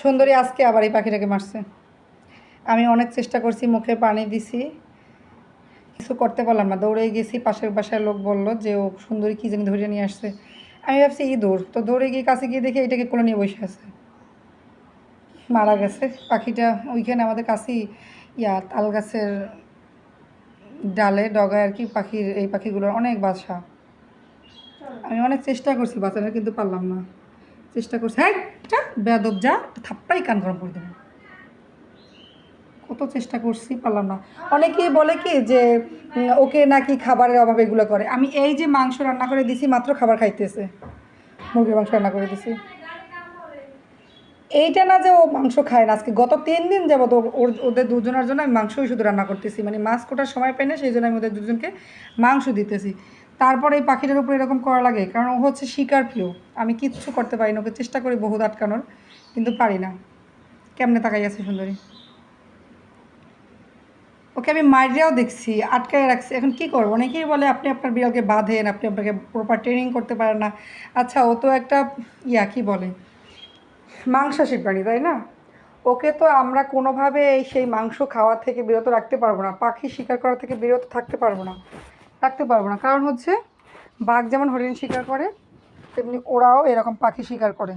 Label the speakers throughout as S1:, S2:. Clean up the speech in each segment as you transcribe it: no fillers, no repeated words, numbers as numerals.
S1: সুন্দরী আজকে আবার এই পাখিটাকে মারছে। আমি অনেক চেষ্টা করছি, মুখে পানি দিছি, কিছু করতে পারলাম না। দৌড়ে গেছি, পাশের বাসায় লোক বললো যে ও সুন্দরী কী জানি ধরে নিয়ে আসছে। আমি ভাবছি ইঁদুর, তো দৌড়ে গিয়ে কাছে গিয়ে দেখি এটাকে কোলে নিয়ে বসে আছে, মারা গেছে পাখিটা। ওইখানে আমাদের কাছেই তাল গাছের ডালে ডগায় আর কি পাখির, এই পাখিগুলোর অনেক বাসা। আমি অনেক চেষ্টা করছি বাঁচানোর, কিন্তু পারলাম না। চেষ্টা করছি, হ্যাঁ বেয়াদব, যা থাপ্পাই কান গরম করে দেবো। কত চেষ্টা করছি, পারলাম না। অনেকেই বলে কি যে ওকে নাকি খাবারের অভাবে এগুলো করে। আমি এই যে মাংস রান্না করে দিছি, মাত্র খাবার খাইতেছে, মুরগির মাংস রান্না করে দিছি। এইটা না যে ও মাংস খায় না, আজকে গত 3 দিন যাবত ওদের দুজনের জন্য আমি মাংসই শুধু রান্না করতেছি, মানে মাছ কোটার সময় পাই না, সেই জন্য আমি ওদের দুজনকে মাংস দিতেছি। তারপর এই পাখিটার উপর এরকম করা লাগে, কারণ ও হচ্ছে শিকার প্রিয়। আমি কিচ্ছু করতে পারি না, ওকে চেষ্টা করি বহুত আটকানোর, কিন্তু পারি না। কেমনে তাকাই আছে সুন্দরী, ওকে আমি মারিয়াও দেখছি, আটকায় রাখছি। এখন কি করবো? অনেকেই বলে আপনি আপনার বিড়ালকে বাঁধেন, আপনি আপনাকে প্রপার ট্রেনিং করতে পারেন না। আচ্ছা, ও তো একটা কি বলে, মাংসাশী প্রাণী, তাই না? ওকে তো আমরা কোনোভাবে সেই মাংস খাওয়া থেকে বিরত রাখতে পারবো না, পাখি শিকার করা থেকে বিরত রাখতে পারবো না। কারণ হচ্ছে বাঘ যেমন হরিণ শিকার করে, তেমনি ওরাও এরকম পাখি শিকার করে।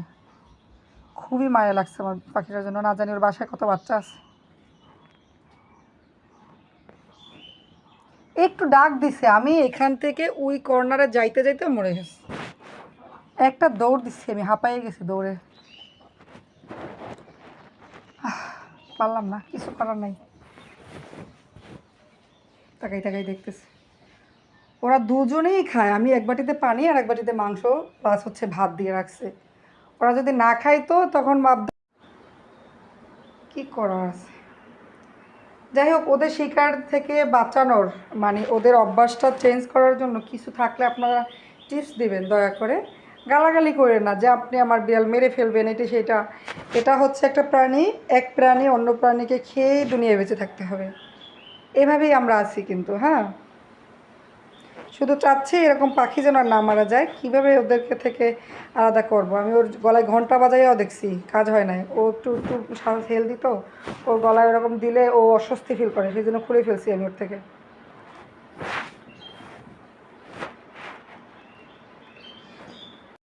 S1: খুবই মায়া লাগছে আমার পাখিটার জন্য, না জানি ওর বাসায় কত বাচ্চা আছে। একটু ডাক দিছে, আমি এখান থেকে ওই কর্নারে যাইতে যাইতে মরে গেছে। একটা দৌড় দিচ্ছি, আমি হাঁপাইয়ে গেছি দৌড়ে, পারলাম না, কিছু করার নাই। তাকাই তাকাই দেখতেছি, ওরা দুজনেই খায়। আমি এক বাটিতে পানি আর এক বাটিতে মাংস প্লাস হচ্ছে ভাত দিয়ে রাখছে। ওরা যদি না খাইতো তখন ভাব, কী করার আছে। যাই হোক, ওদের শিকার থেকে বাঁচানোর, মানে ওদের অভ্যাসটা চেঞ্জ করার জন্য কিছু থাকলে আপনারা টিপস দিবেন দয়া করে। গালাগালি করে না যে আপনি আমার বিড়াল মেরে ফেলবেন, এটা সেটা। এটা হচ্ছে একটা প্রাণী, এক প্রাণী অন্য প্রাণীকে খেয়েই দুনিয়ায় বেঁচে থাকতে হবে। এভাবেই আমরা আছি কিন্তু, হ্যাঁ। শুধু চাচ্ছি এরকম পাখি যেন আর না মারা যায়। কীভাবে ওদেরকে থেকে আলাদা করব? আমি ওর গলায় ঘন্টা বাজাইয়াও দেখছি, কাজ হয় নাই। ও একটু একটু হেলদি তো, ওর গলায় এরকম দিলে ও অস্বস্তি ফিল করে, সেই জন্য খুলে ফেলছি আমি ওর থেকে।